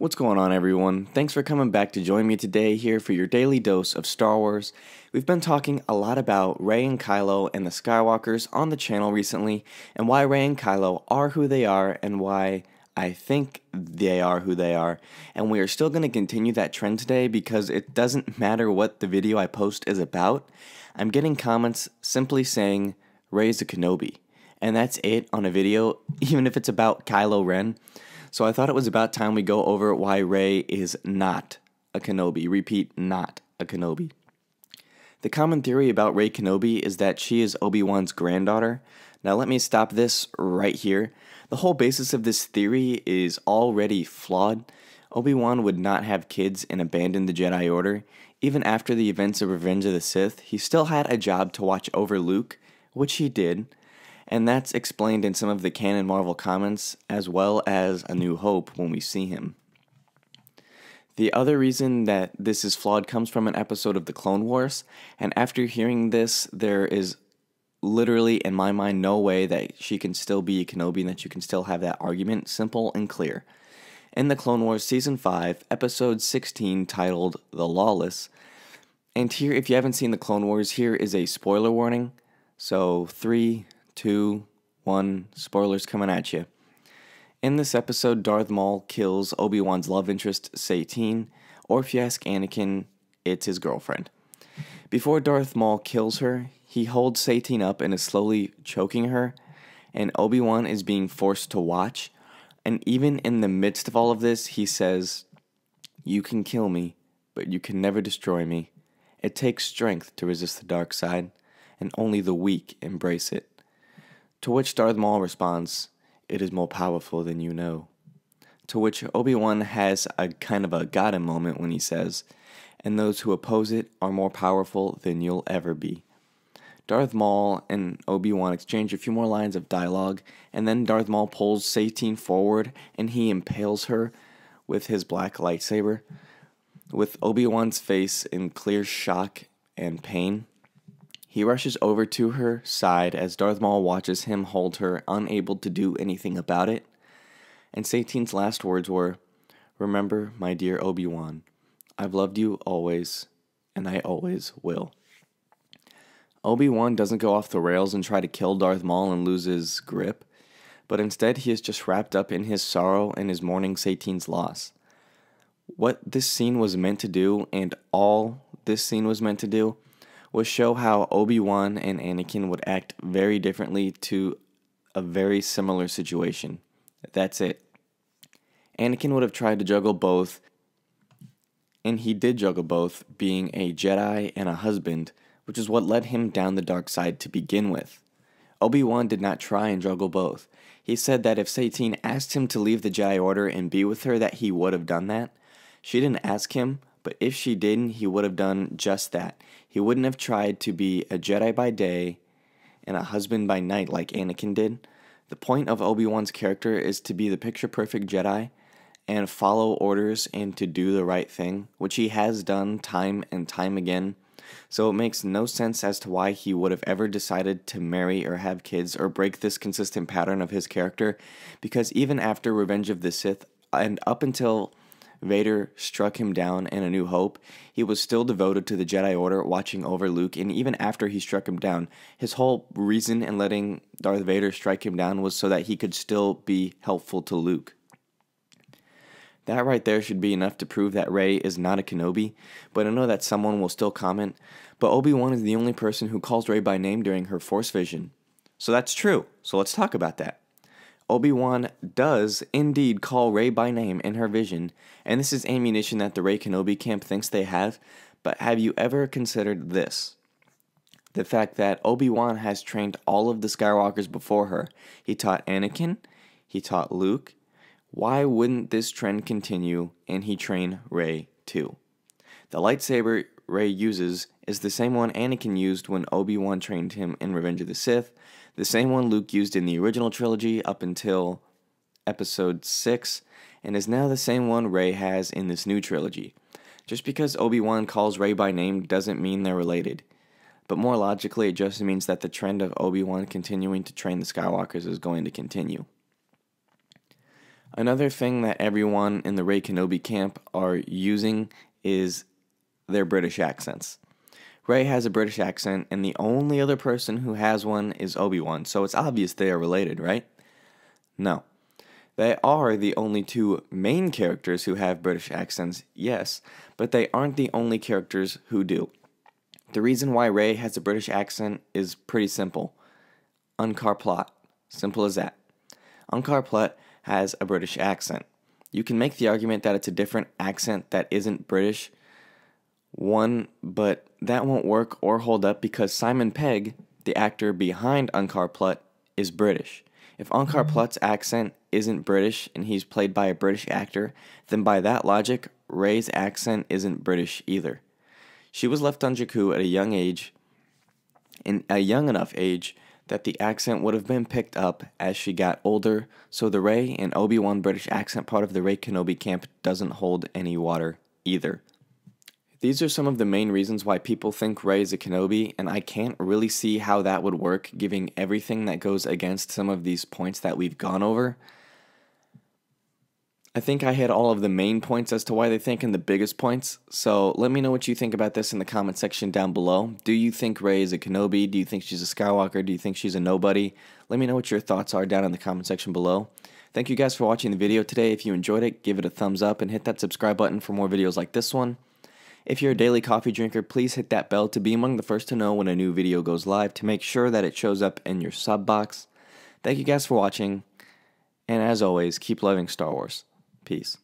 What's going on, everyone? Thanks for coming back to join me today here for your daily dose of Star Wars. We've been talking a lot about Rey and Kylo and the Skywalkers on the channel recently, and why Rey and Kylo are who they are, and why I think they are who they are. And we are still going to continue that trend today because it doesn't matter what the video I post is about. I'm getting comments simply saying, Rey's a Kenobi. And that's it on a video, even if it's about Kylo Ren. So I thought it was about time we go over why Rey is not a Kenobi. Repeat, not a Kenobi. The common theory about Rey Kenobi is that she is Obi-Wan's granddaughter. Now let me stop this right here. The whole basis of this theory is already flawed. Obi-Wan would not have kids and abandon the Jedi Order. Even after the events of Revenge of the Sith, he still had a job to watch over Luke, which he did. And that's explained in some of the canon Marvel comments, as well as A New Hope when we see him. The other reason that this is flawed comes from an episode of the Clone Wars, and after hearing this, there is literally, in my mind, no way that she can still be a Kenobi and that you can still have that argument simple and clear. In the Clone Wars Season 5, Episode 16, titled The Lawless, and here, if you haven't seen the Clone Wars, here is a spoiler warning. So, 3, 2, 1, spoilers coming at you. In this episode, Darth Maul kills Obi-Wan's love interest, Satine, or if you ask Anakin, it's his girlfriend. Before Darth Maul kills her, he holds Satine up and is slowly choking her, and Obi-Wan is being forced to watch, and even in the midst of all of this, he says, "You can kill me, but you can never destroy me. It takes strength to resist the dark side, and only the weak embrace it." To which Darth Maul responds, "It is more powerful than you know." To which Obi-Wan has a kind of a got him moment when he says, "And those who oppose it are more powerful than you'll ever be." Darth Maul and Obi-Wan exchange a few more lines of dialogue, and then Darth Maul pulls Satine forward and he impales her with his black lightsaber. With Obi-Wan's face in clear shock and pain, he rushes over to her side as Darth Maul watches him hold her, unable to do anything about it. And Satine's last words were, "Remember, my dear Obi-Wan, I've loved you always, and I always will." Obi-Wan doesn't go off the rails and try to kill Darth Maul and lose his grip, but instead he is just wrapped up in his sorrow and is mourning Satine's loss. What this scene was meant to do, and all this scene was meant to do, was show how Obi-Wan and Anakin would act very differently to a very similar situation. That's it. Anakin would have tried to juggle both, and he did juggle both, being a Jedi and a husband, which is what led him down the dark side to begin with. Obi-Wan did not try and juggle both. He said that if Satine asked him to leave the Jedi Order and be with her, that he would have done that. She didn't ask him, but if she didn't, he would have done just that. He wouldn't have tried to be a Jedi by day and a husband by night like Anakin did. The point of Obi-Wan's character is to be the picture-perfect Jedi and follow orders and to do the right thing, which he has done time and time again. So it makes no sense as to why he would have ever decided to marry or have kids or break this consistent pattern of his character, because even after Revenge of the Sith and up until Vader struck him down in A New Hope, he was still devoted to the Jedi Order, watching over Luke, and even after he struck him down, his whole reason in letting Darth Vader strike him down was so that he could still be helpful to Luke. That right there should be enough to prove that Rey is not a Kenobi, but I know that someone will still comment, but Obi-Wan is the only person who calls Rey by name during her Force vision. So that's true, so let's talk about that. Obi-Wan does indeed call Rey by name in her vision, and this is ammunition that the Rey Kenobi camp thinks they have, but have you ever considered this? The fact that Obi-Wan has trained all of the Skywalkers before her. He taught Anakin, he taught Luke. Why wouldn't this trend continue and he train Rey too? The lightsaber Rey uses is the same one Anakin used when Obi-Wan trained him in Revenge of the Sith, the same one Luke used in the original trilogy up until Episode 6, and is now the same one Rey has in this new trilogy. Just because Obi-Wan calls Rey by name doesn't mean they're related, but more logically it just means that the trend of Obi-Wan continuing to train the Skywalkers is going to continue. Another thing that everyone in the Rey Kenobi camp are using is their British accents. Rey has a British accent, and the only other person who has one is Obi-Wan, so it's obvious they are related, right? No. They are the only two main characters who have British accents, yes, but they aren't the only characters who do. The reason why Rey has a British accent is pretty simple. Unkar Plutt. Simple as that. Unkar Plutt has a British accent. You can make the argument that it's a different accent that isn't British, but that won't work or hold up because Simon Pegg, the actor behind Unkar Plutt, is British. If Unkar Plutt's accent isn't British and he's played by a British actor, then by that logic, Rey's accent isn't British either. She was left on Jakku at a young age, in a young enough age that the accent would have been picked up as she got older, so the Rey and Obi-Wan British accent part of the Rey Kenobi camp doesn't hold any water either. These are some of the main reasons why people think Rey is a Kenobi, and I can't really see how that would work, given everything that goes against some of these points that we've gone over. I think I hit all of the main points as to why they think and the biggest points, so let me know what you think about this in the comment section down below. Do you think Rey is a Kenobi? Do you think she's a Skywalker? Do you think she's a nobody? Let me know what your thoughts are down in the comment section below. Thank you guys for watching the video today. If you enjoyed it, give it a thumbs up and hit that subscribe button for more videos like this one. If you're a daily coffee drinker, please hit that bell to be among the first to know when a new video goes live to make sure that it shows up in your sub box. Thank you guys for watching, and as always, keep loving Star Wars. Peace.